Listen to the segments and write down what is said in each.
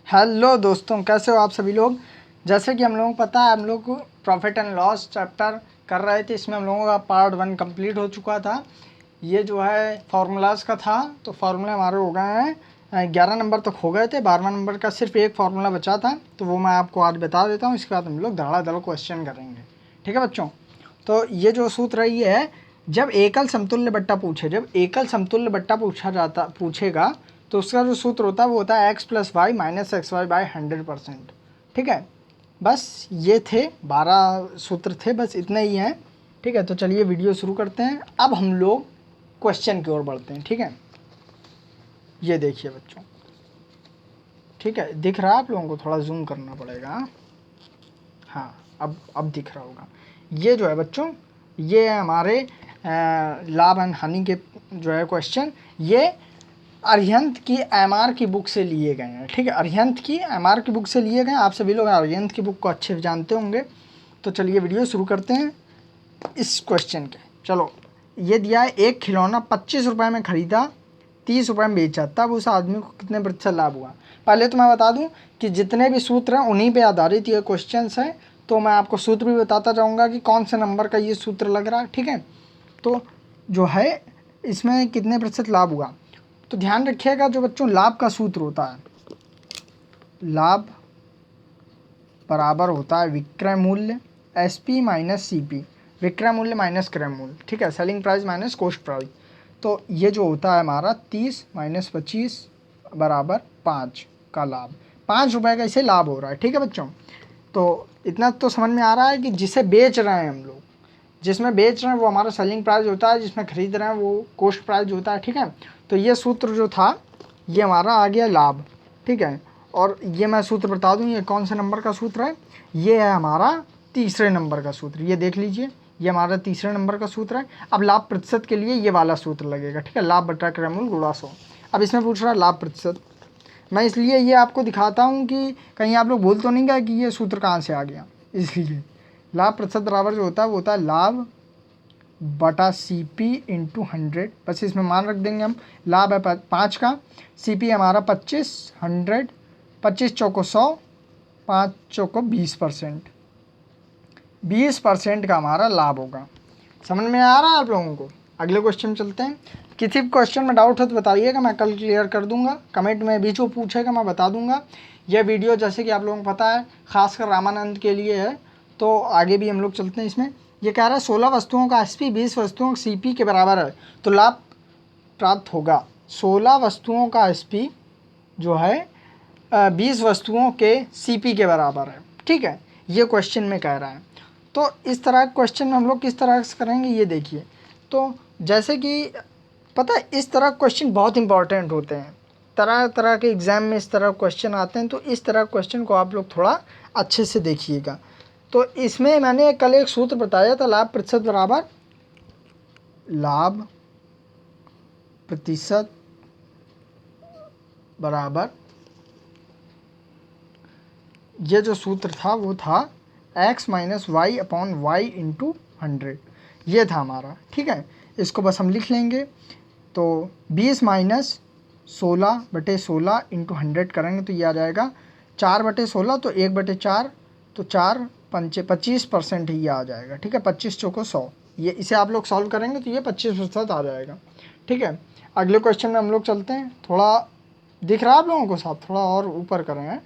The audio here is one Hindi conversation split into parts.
हेलो दोस्तों, कैसे हो आप सभी लोग। जैसे कि हम लोगों को पता है, हम लोग प्रॉफिट एंड लॉस चैप्टर कर रहे थे। इसमें हम लोगों का पार्ट 1 कंप्लीट हो चुका था। ये जो है फार्मूलाज का था, तो फार्मूला हमारे हो गए हैं 11 नंबर तक हो गए थे। 12वां नंबर का सिर्फ एक फार्मूला बचा था, तो वो मैं आपको आज बता देता हूँ। इसके बाद हम लोग धड़ाधड़ क्वेश्चन करेंगे, ठीक है बच्चों। तो ये जो सूत्र है ये है, जब एकल समतुल्य बट्टा पूछेगा तो उसका जो सूत्र होता है वो होता है x plus y minus x y by 100%। ठीक है, बस ये थे 12 सूत्र थे, बस इतने ही हैं। ठीक है, तो चलिए वीडियो शुरू करते हैं। अब हम लोग क्वेश्चन की ओर बढ़ते हैं। ठीक है, ये देखिए बच्चों, ठीक है, दिख रहा है आप लोगों को? थोड़ा जूम करना पड़ेगा। हाँ, अब दिख रहा होगा। ये जो है बच्चों, ये है हमारे लाभ एंड हानि के जो है क्वेश्चन। ये अरिहंत की एमआर की बुक से लिए गए हैं। ठीक है, अरिहंत की एमआर की बुक से लिए गए हैं। आप सभी लोग अरिहंत की बुक को अच्छे से जानते होंगे। तो चलिए वीडियो शुरू करते हैं इस क्वेश्चन के। चलो, ये दिया है, एक खिलौना 25 रुपये में ख़रीदा, 30 रुपये में बेचा, तब उस आदमी को कितने प्रतिशत लाभ हुआ। पहले तो मैं बता दूं कि जितने भी सूत्र हैं उन्हीं पे आधारित ये क्वेश्चन हैं। तो मैं आपको सूत्र भी बताता जाऊँगा कि कौन से नंबर का ये सूत्र लग रहा है। ठीक है, तो जो है इसमें कितने प्रतिशत लाभ हुआ, तो ध्यान रखिएगा। जो बच्चों लाभ का सूत्र होता है, लाभ बराबर होता है विक्रय मूल्य SP माइनस CP, विक्रय मूल्य माइनस क्रय मूल्य। ठीक है, selling price minus cost price. तो ये जो होता है हमारा 30 माइनस 25 बराबर 5 का लाभ, 5 रुपये का इसे लाभ हो रहा है। ठीक है बच्चों, तो इतना तो समझ में आ रहा है कि जिसे बेच रहे हैं हम लोग, जिसमें बेच रहे हैं वो हमारा सेलिंग प्राइस होता है, जिसमें खरीद रहे हैं वो कॉस्ट प्राइस होता है। ठीक है, तो ये सूत्र जो था ये हमारा आ गया लाभ। ठीक है, और ये मैं सूत्र बता दूं, ये कौन से नंबर का सूत्र है, ये है हमारा तीसरे नंबर का सूत्र। ये देख लीजिए, ये हमारा तीसरे नंबर का सूत्र है। अब लाभ प्रतिशत के लिए ये वाला सूत्र लगेगा। ठीक है, लाभ बटा क्रय मूल्य गुणा 100। अब इसमें पूछ रहा है लाभ प्रतिशत। मैं इसलिए ये आपको दिखाता हूँ कि कहीं आप लोग भूल तो नहीं गए कि ये सूत्र कहाँ से आ गया। इसलिए लाभ प्रतिशत बराबर जो होता है वो होता है लाभ बटा CP इंटू 100। बस इसमें मान रख देंगे हम, लाभ है 5 का, CP हमारा 25, 100, 25 चौको 100, 5 चौको 20%, 20% का हमारा लाभ होगा। समझ में आ रहा है आप लोगों को? अगले क्वेश्चन चलते हैं। किसी भी क्वेश्चन में डाउट हो तो बताइएगा, मैं कल क्लियर कर दूंगा। कमेंट में भी जो पूछेगा मैं बता दूंगा। यह वीडियो जैसे कि आप लोगों को पता है खासकर रामानंद के लिए है। तो आगे भी हम लोग चलते हैं इसमें। ये कह रहा है 16 वस्तुओं का SP 20 वस्तुओं का CP के बराबर है, तो लाभ प्राप्त होगा। 16 वस्तुओं का SP जो है 20 वस्तुओं के CP के बराबर है। ठीक है, ये क्वेश्चन में कह रहा है। तो इस तरह के क्वेश्चन में हम लोग किस तरह से करेंगे ये देखिए। तो जैसे कि पता है, इस तरह क्वेश्चन बहुत इंपॉर्टेंट होते हैं। तरह तरह के एग्ज़ाम में इस तरह क्वेश्चन आते हैं, तो इस तरह क्वेश्चन को आप लोग थोड़ा अच्छे से देखिएगा। तो इसमें मैंने कल एक सूत्र बताया था, लाभ प्रतिशत बराबर लाभ प्रतिशत बराबर, ये जो सूत्र था वो था x minus y upon y into 100। ये था हमारा। ठीक है, इसको बस हम लिख लेंगे। तो 20 माइनस 16 बटे 16 इंटू 100 करेंगे तो ये आ जाएगा 4 बटे 16, तो 1 बटे 4, तो 4 पंचे 25% ही आ जाएगा। ठीक है, 25 चौको 100, ये इसे आप लोग सॉल्व करेंगे तो ये 25% आ जाएगा। ठीक है, अगले क्वेश्चन में हम लोग चलते हैं। थोड़ा दिख रहा है आप लोगों को? साथ थोड़ा और ऊपर करें।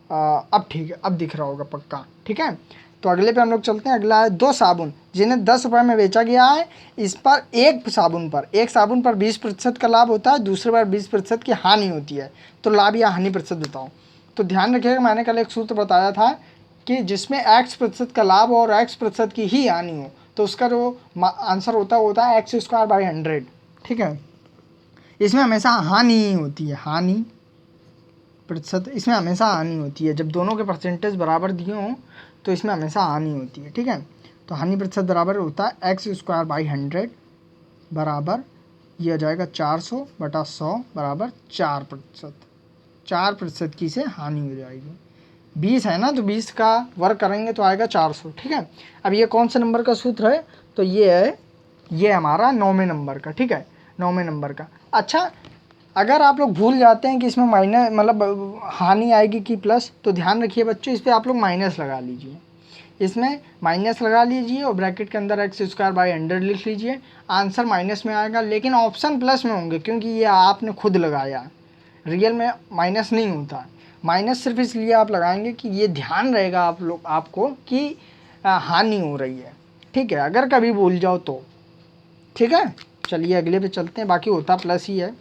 अब ठीक है, अब दिख रहा होगा पक्का। ठीक है, तो अगले पे हम लोग चलते हैं। अगला है 2 साबुन जिन्हें 10 रुपये में बेचा गया है। इस पर एक साबुन पर 20% का लाभ होता है, दूसरे पर 20% की हानि होती है। तो लाभ या हानि प्रतिशत बताओ। तो ध्यान रखिएगा, मैंने कल एक सूत्र बताया था कि जिसमें x% का लाभ और x% की ही हानि हो, तो उसका जो आंसर होता है x²/100। ठीक है, इसमें हमेशा हानि ही होती है, हानि प्रतिशत इसमें हमेशा हानि होती है। जब दोनों के परसेंटेज बराबर दिए हों तो इसमें हमेशा हानि होती है। ठीक है, तो हानि प्रतिशत बराबर होता है x²/100 बराबर, ये आ जाएगा 400 बटा 100 बराबर 4%। 4% की से हानि हो जाएगी। 20 है ना, तो 20 का वर्ग करेंगे तो आएगा 400। ठीक है, अब ये कौन से नंबर का सूत्र है, तो ये है, ये हमारा 9वें नंबर का। ठीक है, 9वें नंबर का। अच्छा, अगर आप लोग भूल जाते हैं कि इसमें माइनस मतलब हानि आएगी कि प्लस, तो ध्यान रखिए बच्चों, इस पर आप लोग माइनस लगा लीजिए, इसमें माइनस लगा लीजिए और ब्रैकेट के अंदर एक्स स्क्वायर बाई 100 लिख लीजिए। आंसर माइनस में आएगा, लेकिन ऑप्शन प्लस में होंगे क्योंकि ये आपने खुद लगाया, रियल में माइनस नहीं होता। माइनस सिर्फ इसलिए आप लगाएंगे कि ये ध्यान रहेगा आप लोग आपको कि हानि हो रही है, ठीक है, अगर कभी भूल जाओ तो। ठीक है, चलिए अगले पे चलते हैं, बाकी होता प्लस ही है।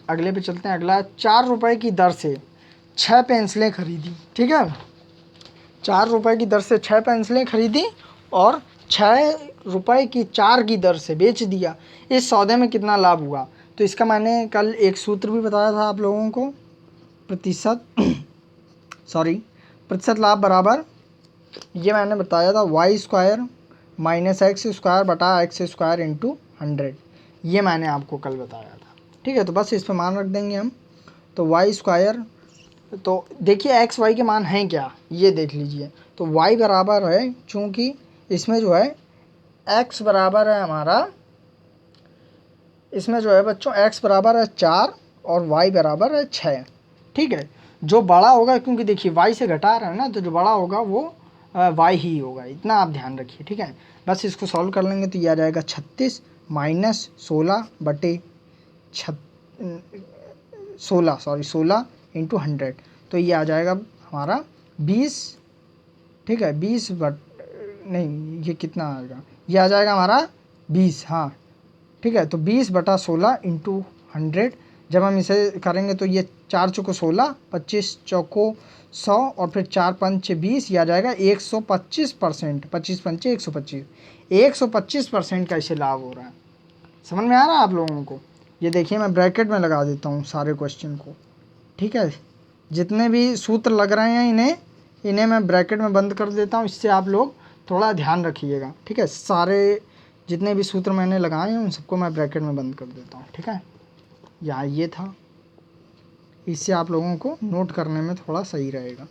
अगले पे चलते हैं। अगला, 4 रुपए की दर से 6 पेंसिलें खरीदी। ठीक है, 4 रुपए की दर से 6 पेंसिलें खरीदी और 6 रुपए की 4 की दर से बेच दिया, इस सौदे में कितना लाभ हुआ? तो इसका मैंने कल एक सूत्र भी बताया था आप लोगों को, प्रतिशत लाभ बराबर, ये मैंने बताया था y square minus x square बटा एक्स स्क्वायर इंटू 100, ये मैंने आपको कल बताया था। ठीक है, तो बस इस पर मान रख देंगे हम। तो वाई स्क्वायर, तो देखिए एक्स वाई के मान हैं क्या, ये देख लीजिए। तो वाई बराबर है, चूँकि इसमें जो है एक्स बराबर है हमारा, इसमें जो है बच्चों एक्स बराबर है 4 और वाई बराबर है 6। ठीक है, जो बड़ा होगा, क्योंकि देखिए वाई से घटा रहा है ना, तो जो बड़ा होगा वो वाई ही होगा, इतना आप ध्यान रखिए। ठीक है, बस इसको सॉल्व कर लेंगे तो ये आ जाएगा 36 माइनस 16 बटे 16 इंटू 100, तो ये आ जाएगा हमारा 20। ठीक है, 20 बट नहीं, ये कितना आएगा, ये आ जाएगा हमारा 20। हाँ ठीक है, तो 20 बटा 16 इंटू 100, जब हम इसे करेंगे तो ये 4 चौको 16, 25 चौको 100 और फिर 4 पंच 20, ये आ जाएगा 125%। 25 पंचे 125, 125% का इसे लाभ हो रहा है। समझ में आ रहा है आप लोगों को? ये देखिए मैं ब्रैकेट में लगा देता हूँ सारे क्वेश्चन को। ठीक है, जितने भी सूत्र लग रहे हैं इन्हें मैं ब्रैकेट में बंद कर देता हूँ, इससे आप लोग थोड़ा ध्यान रखिएगा। ठीक है, सारे जितने भी सूत्र मैंने लगाए हैं उन सबको मैं ब्रैकेट में बंद कर देता हूँ। ठीक है, यहाँ ये था, इससे आप लोगों को नोट करने में थोड़ा सही रहेगा।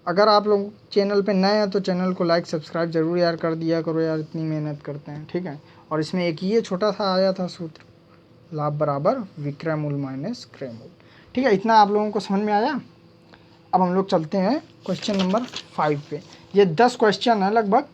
अगर आप लोग चैनल पे नए हैं तो चैनल को लाइक सब्सक्राइब ज़रूर यार कर दिया करो यार, इतनी मेहनत करते हैं। ठीक है, और इसमें एक ये छोटा सा आया था सूत्र, लाभ बराबर विक्रय मूल माइनस क्रय मूल। ठीक है, इतना आप लोगों को समझ में आया। अब हम लोग चलते हैं क्वेश्चन नंबर 5 पे। ये 10 क्वेश्चन है लगभग।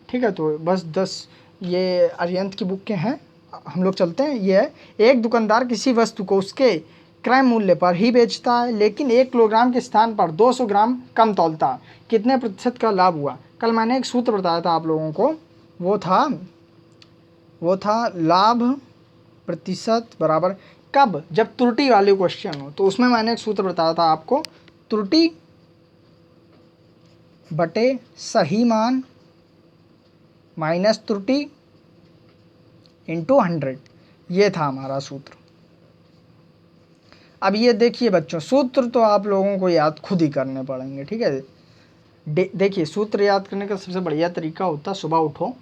ठीक है, तो बस 10 ये अरिहंत की बुक के हैं। हम लोग चलते हैं। ये है, एक दुकानदार किसी वस्तु को उसके क्रय मूल्य पर ही बेचता है, लेकिन 1 किलोग्राम के स्थान पर 200 ग्राम कम तौलता है, कितने प्रतिशत का लाभ हुआ? कल मैंने एक सूत्र बताया था आप लोगों को, वो था लाभ प्रतिशत बराबर, कब? जब त्रुटि वाले क्वेश्चन हो, तो उसमें मैंने एक सूत्र बताया था आपको, त्रुटि बटे सही मान माइनस त्रुटि इंटू 100, ये था हमारा सूत्र। अब ये देखिए बच्चों, सूत्र तो आप लोगों को याद खुद ही करने पड़ेंगे। ठीक है, देखिए सूत्र याद करने का सबसे बढ़िया तरीका होता है, सुबह उठो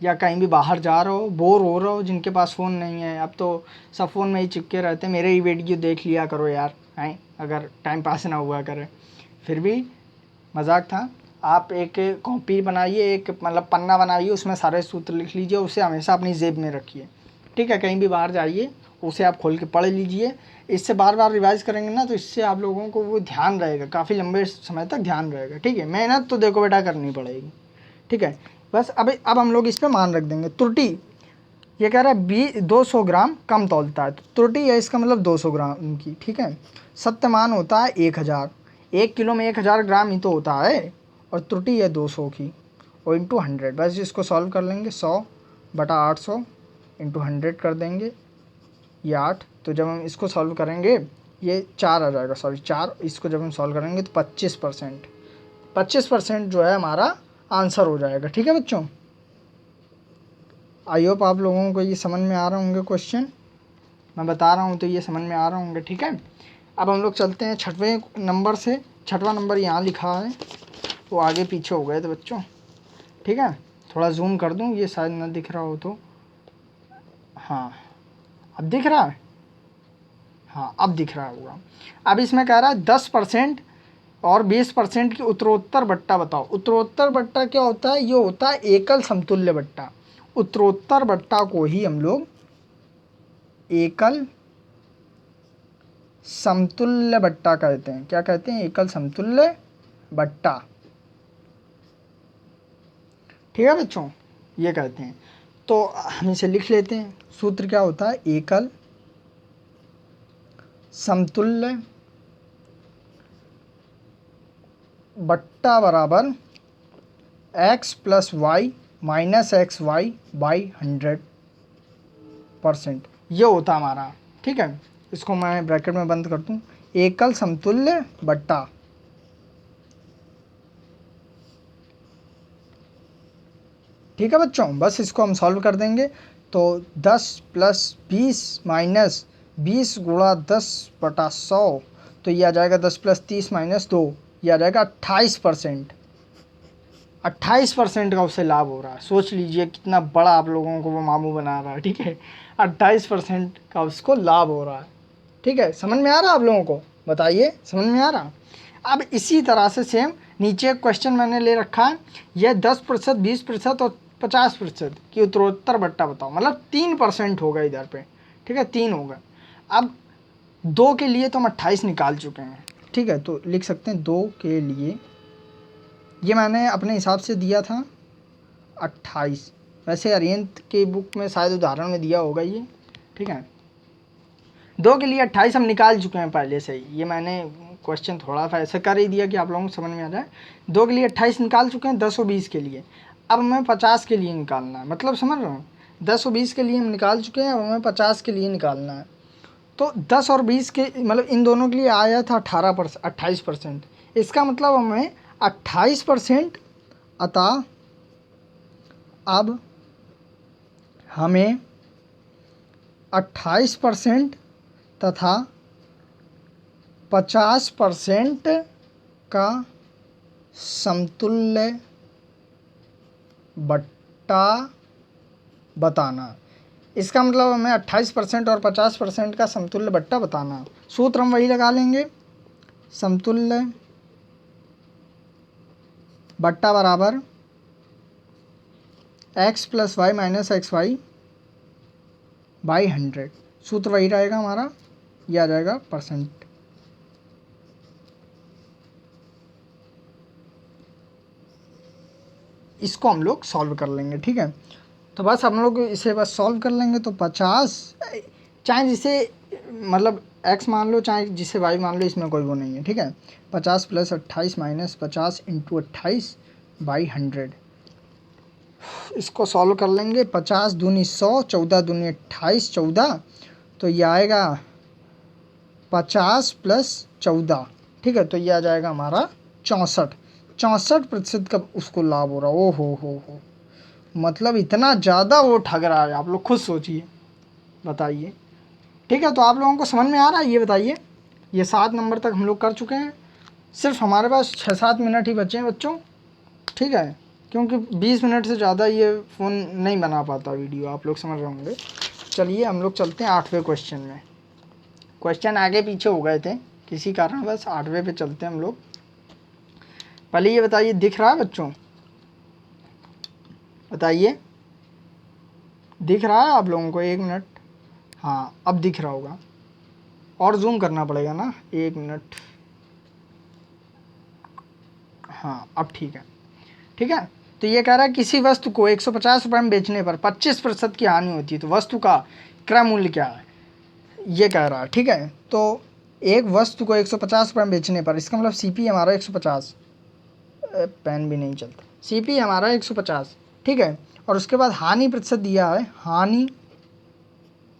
या कहीं भी बाहर जा रहे हो, बोर हो रहे हो, जिनके पास फ़ोन नहीं है, अब तो सब फ़ोन में ही चिपके रहते हैं, मेरे ही वीडियो देख लिया करो यार, हैं, अगर टाइम पास ना हुआ करे। फिर भी मजाक था। आप एक कॉपी बनाइए, एक मतलब पन्ना बनाइए, उसमें सारे सूत्र लिख लीजिए, उसे हमेशा अपनी जेब में रखिए। ठीक है, कहीं भी बाहर जाइए उसे आप खोल के पढ़ लीजिए, इससे बार बार रिवाइज करेंगे ना, तो इससे आप लोगों को वो ध्यान रहेगा, काफ़ी लंबे समय तक ध्यान रहेगा। ठीक है, मेहनत तो देखो बेटा करनी पड़ेगी। ठीक है, बस अब हम लोग इस पर मान रख देंगे। त्रुटि, ये कह रहा है 200 ग्राम कम तौलता है, तो त्रुटि है इसका मतलब 200 ग्राम की। ठीक है, सत्य मान होता है 1000, 1 किलो में 1000 ग्राम ही तो होता है, और त्रुटि है 200 की, और इंटू 100। बस इसको सॉल्व कर लेंगे, 100 बटा 800 इंटू 100 कर देंगे, ये 8। तो जब हम इसको सॉल्व करेंगे ये 4 आ जाएगा, सॉरी 4, इसको जब हम सॉल्व करेंगे तो 25% जो है हमारा आंसर हो जाएगा। ठीक है बच्चों, आई होप आप लोगों को ये समझ में आ रहे होंगे क्वेश्चन, मैं बता रहा हूँ तो ये समझ में आ रहे होंगे। ठीक है, अब हम लोग चलते हैं 6वें नंबर से। 6वां नंबर यहाँ लिखा है, वो आगे पीछे हो गए थे बच्चों। ठीक है, थोड़ा जूम कर दूँ, ये शायद ना दिख रहा हो तो, हाँ अब दिख रहा है, हाँ अब दिख रहा होगा। अब इसमें कह रहा है 10% और 20% की उत्तरोत्तर बट्टा बताओ। उत्तरोत्तर बट्टा क्या होता है? ये होता है एकल समतुल्य बट्टा। उत्तरोत्तर बट्टा को ही हम लोग एकल समतुल्य बट्टा कहते हैं। क्या कहते हैं? एकल समतुल्य बट्टा। ठीक है बच्चों, ये कहते हैं। तो हम इसे लिख लेते हैं। सूत्र क्या होता है? एकल समतुल्य बट्टा बराबर x plus y minus x y by 100%, ये होता हमारा। ठीक है, इसको मैं ब्रैकेट में बंद कर दूँ। एकल समतुल्य बट्टा ठीक है बच्चों, बस इसको हम सॉल्व कर देंगे। तो 10 प्लस 20 माइनस 20 गुणा 10/100, तो ये आ जाएगा 10 प्लस 30 माइनस 2, ये आ जाएगा 28%। 28% का उससे लाभ हो रहा है। सोच लीजिए कितना बड़ा आप लोगों को वो मामू बना रहा है। ठीक है, 28% का उसको लाभ हो रहा है। ठीक है, समझ में आ रहा है आप लोगों को? बताइए, समझ में आ रहा? अब इसी तरह से सेम नीचे क्वेश्चन मैंने ले रखा है, यह 10%, 20% और 50% की उत्तरोत्तर बट्टा बताओ। मतलब 3% होगा इधर पे। ठीक है, 3 होगा। अब 2 के लिए तो हम 28 निकाल चुके हैं। ठीक है, तो लिख सकते हैं 2 के लिए, ये मैंने अपने हिसाब से दिया था 28। वैसे अरिहंत की बुक में शायद उदाहरण में दिया होगा ये। ठीक है, 2 के लिए 28 हम निकाल चुके हैं पहले से ही। ये मैंने क्वेश्चन थोड़ा सा ऐसे कर ही दिया कि आप लोगों को समझ में आ जाए। 2 के लिए 28 निकाल चुके हैं, 10 और 20 के लिए। अब हमें 50 के लिए निकालना है। मतलब समझ रहे हो, 10 और 20 के लिए हम निकाल चुके हैं, अब हमें 50 के लिए निकालना है। तो 10 और 20 के मतलब इन दोनों के लिए आया था 28%। इसका मतलब हमें 28%, अतः अब हमें 28% तथा 50% का समतुल्य बट्टा बताना। इसका मतलब हमें 28% और 50% का समतुल्य बट्टा बताना। सूत्र हम वही लगा लेंगे, समतुल्य बट्टा बराबर x plus y minus x y by 100। सूत्र वही रहेगा हमारा, यह आ जाएगा परसेंट। इसको हम लोग सॉल्व कर लेंगे। ठीक है, तो बस हम लोग इसे बस सॉल्व कर लेंगे। तो 50, चाहे जिसे मतलब x मान लो चाहे जिसे y मान लो, इसमें कोई वो नहीं है। ठीक है, 50 प्लस 28 माइनस 50 इंटू 28 बाई 100, इसको सॉल्व कर लेंगे। 50 दूनी 100, 14 दूनी 28, 14, तो ये आएगा 50 प्लस 14। ठीक है, तो ये आ जाएगा हमारा 64% का उसको लाभ हो रहा। ओ हो, मतलब इतना ज़्यादा वो ठग रहा है, आप लोग खुद सोचिए, बताइए। ठीक है, तो आप लोगों को समझ में आ रहा है? ये बताइए। ये 7 नंबर तक हम लोग कर चुके हैं। सिर्फ हमारे पास 6-7 मिनट ही बचे हैं बच्चों। ठीक है, क्योंकि 20 मिनट से ज़्यादा ये फ़ोन नहीं बना पाता वीडियो, आप लोग समझ रहे होंगे। चलिए हम लोग चलते हैं 8वें क्वेश्चन में। क्वेश्चन आगे पीछे हो गए थे किसी कारण, बस 8वें पे चलते हैं हम लोग। पहले ये बताइए, दिख रहा है बच्चों? बताइए, दिख रहा है आप लोगों को? 1 मिनट। हाँ, अब दिख रहा होगा। और जूम करना पड़ेगा ना, 1 मिनट। हाँ, अब ठीक है। ठीक है, तो ये कह रहा है किसी वस्तु को 150 रुपये में बेचने पर 25% की हानि होती है, तो वस्तु का क्रय मूल्य क्या है, ये कह रहा है। ठीक है, तो एक वस्तु को 150 रुपये में बेचने पर, इसका मतलब CP हमारा 150, पेन भी नहीं चलता, CP हमारा 150। ठीक है, और उसके बाद हानि प्रतिशत दिया है, हानि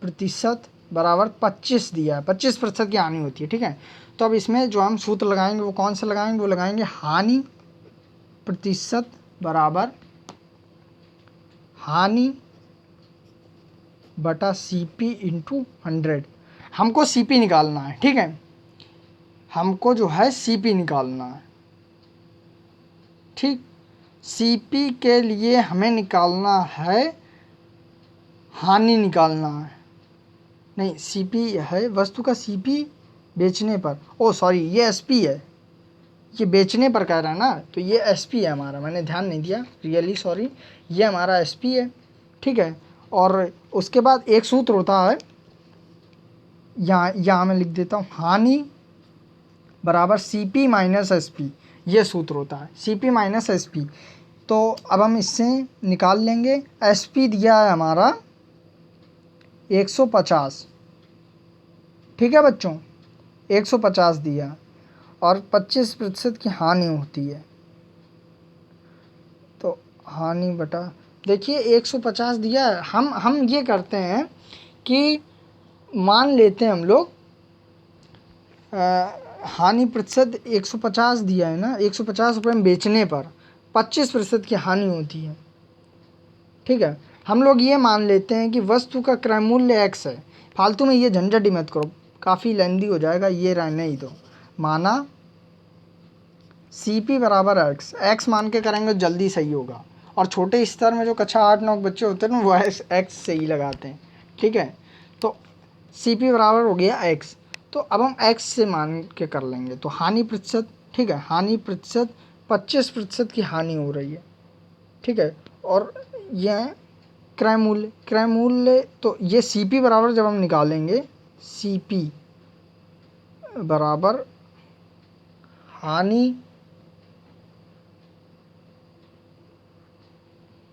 प्रतिशत बराबर 25 दिया है, 25% की हानि होती है। ठीक है, तो अब इसमें जो हम सूत्र लगाएंगे वो कौन सा लगाएंगे? वो लगाएंगे हानि प्रतिशत बराबर हानि बटा CP इंटू 100। हमको CP निकालना है। ठीक है, हमको जो है CP निकालना है। ठीक, CP के लिए हमें निकालना है, हानि निकालना है। नहीं, CP है वस्तु का CP बेचने पर, ओ सॉरी, ये SP है, ये बेचने पर कह रहा है ना, तो ये SP है हमारा, मैंने ध्यान नहीं दिया, रियली सॉरी, ये हमारा SP है। ठीक है, और उसके बाद एक सूत्र होता है यहाँ मैं लिख देता हूँ, हानि बराबर CP माइनस SP, ये सूत्र होता है CP माइनस SP। तो अब हम इससे निकाल लेंगे, SP दिया है हमारा 150, ठीक है बच्चों, 150 दिया, और 25% की हानि होती है। तो हानि बटा, देखिए 150 दिया है, हम ये करते हैं कि मान लेते हैं हम लोग हानि प्रतिशत 150 दिया है ना, 150 रुपये में बेचने पर 25% की हानि होती है, ठीक है। हम लोग ये मान लेते हैं कि वस्तु का क्रय मूल्य x है, फालतू में ये झंझट ही मत करो, काफ़ी लेंदी हो जाएगा, ये रहने ही दो। माना CP बराबर x मान के करेंगे तो जल्दी सही होगा, और छोटे स्तर में जो कक्षा 8-9 बच्चे होते हैं ना, वो x से ही लगाते हैं, ठीक है। तो CP बराबर हो गया x, तो अब हम x से मान के कर लेंगे। तो हानि प्रतिशत, ठीक है, हानि प्रतिशत 25% की हानि हो रही है, ठीक है। और यह क्रय मूल्य, तो ये CP बराबर जब हम निकालेंगे, CP बराबर हानि,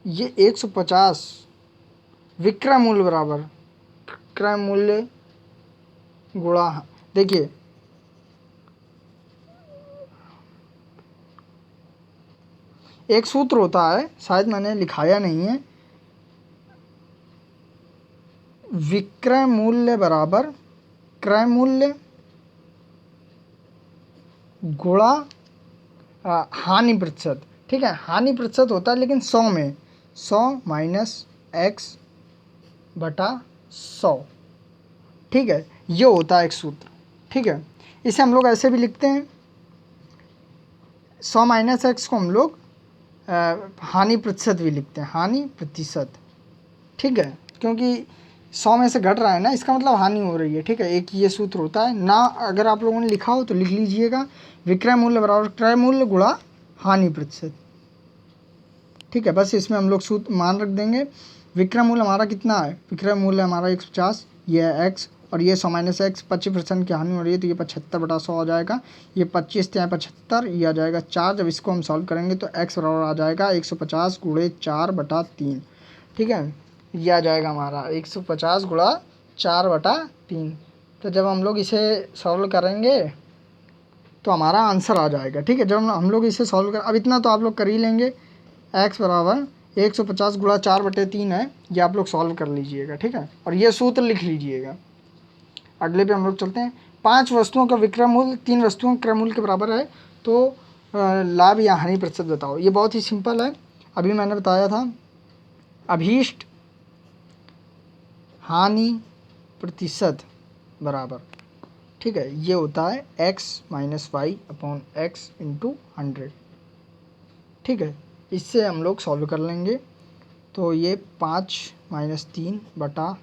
ये 150 विक्रय मूल्य बराबर क्रय मूल्य गुणा, देखिए एक सूत्र होता है, शायद मैंने लिखाया नहीं है, विक्रय मूल्य बराबर क्रय मूल्य गुणा हानि प्रतिशत, ठीक है। हानि प्रतिशत होता है लेकिन 100 में, 100 माइनस x बटा 100, ठीक है, ये होता है एक सूत्र, ठीक है। इसे हम लोग ऐसे भी लिखते हैं, 100 माइनस x को हम लोग हानि प्रतिशत भी लिखते हैं, हानि प्रतिशत, ठीक है, क्योंकि 100 में से घट रहा है ना, इसका मतलब हानि हो रही है, ठीक है। एक ये सूत्र होता है ना, अगर आप लोगों ने लिखा हो तो लिख लीजिएगा, विक्रय मूल्य बराबर क्रय मूल्य गुणा हानि प्रतिशत, ठीक है। बस इसमें हम लोग सूत्र मान रख देंगे। विक्रय मूल्य हमारा कितना है, विक्रय मूल्य हमारा 150, ये है x, और ये 100 माइनस x, 25% की हानि हो रही है, तो ये 75 बटा 100 आ जाएगा, ये 25 × 75, ये आ जाएगा 4। जब इसको हम सॉल्व करेंगे तो x बराबर आ जाएगा 150 गुणे 4 बटा 3, ठीक है, ये आ जाएगा हमारा 150 गुणा 4 बटा 3। तो जब हम लोग इसे सॉल्व करेंगे तो हमारा आंसर आ जाएगा, ठीक है। जब हम लोग इसे सॉल्व कर, अब इतना तो आप लोग कर ही लेंगे, x बराबर 150 गुणा 4 बटे 3 है, ये आप लोग सॉल्व कर लीजिएगा, ठीक है, और ये सूत्र लिख लीजिएगा। अगले पे हम लोग चलते हैं, 5 वस्तुओं का विक्रय मूल्य 3 वस्तुओं के क्रय मूल्य के बराबर है, तो लाभ या हानि प्रतिशत बताओ। ये बहुत ही सिंपल है, अभी मैंने बताया था, अभीष्ट हानि प्रतिशत बराबर, ठीक है, ये होता है x minus y upon x into 100, ठीक है। इससे हम लोग सॉल्व कर लेंगे, तो ये 5 माइनस 3 बटा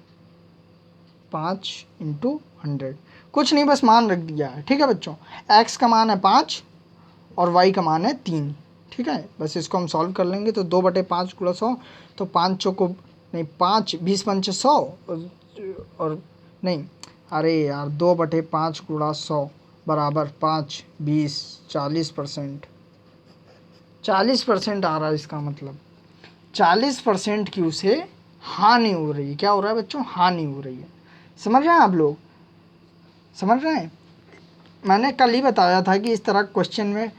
5 इंटू 100, कुछ नहीं, बस मान रख दिया है, ठीक है बच्चों। x का मान है 5 और y का मान है 3, ठीक है। बस इसको हम सॉल्व कर लेंगे, तो 2/5 गुणा 100, तो 5 चौको नहीं 5, 20 पंचे 100, और नहीं, अरे यार 2/5 गुणा 100 बराबर 5, 20, 40%, 40% आ रहा है, इसका मतलब 40% की उसे हानि हो रही है। क्या हो रहा है बच्चों, हानि हो रही है। समझ रहे हैं आप लोग, समझ रहे हैं। मैंने कल ही बताया था कि इस तरह क्वेश्चन में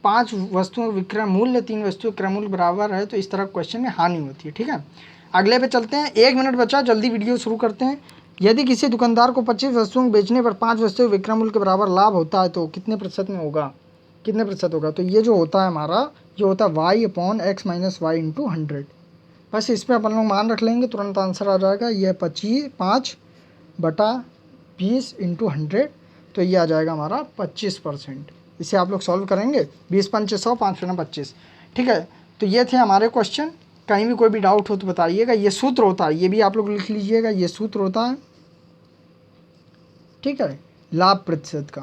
5 वस्तुओं विक्रय मूल्य 3 वस्तुओं क्रय मूल्य बराबर है, तो इस तरह क्वेश्चन में हानि होती है, ठीक है। अगले पे चलते हैं, 1 मिनट बचा, जल्दी वीडियो शुरू करते हैं। यदि किसी दुकानदार को 25 वस्तुओं को बेचने पर 5 वस्तुओं विक्रय मूल्य के बराबर लाभ होता है, तो कितने प्रतिशत में होगा, कितने प्रतिशत होगा। तो ये जो होता है हमारा, ये होता है y upon x minus y into 100। बस इस पर अपन लोग मान रख लेंगे, तुरंत आंसर आ जाएगा। ये 5 बटा 20 इंटू 100, तो ये आ जाएगा हमारा 25%। इसे आप लोग सॉल्व करेंगे, 20 पंचे 100, 5 × 25, ठीक है। तो ये थे हमारे क्वेश्चन। कहीं भी कोई भी डाउट हो तो बताइएगा। ये सूत्र होता है, ये भी आप लोग लिख लीजिएगा, ये सूत्र होता है, ठीक है, लाभ प्रतिशत का।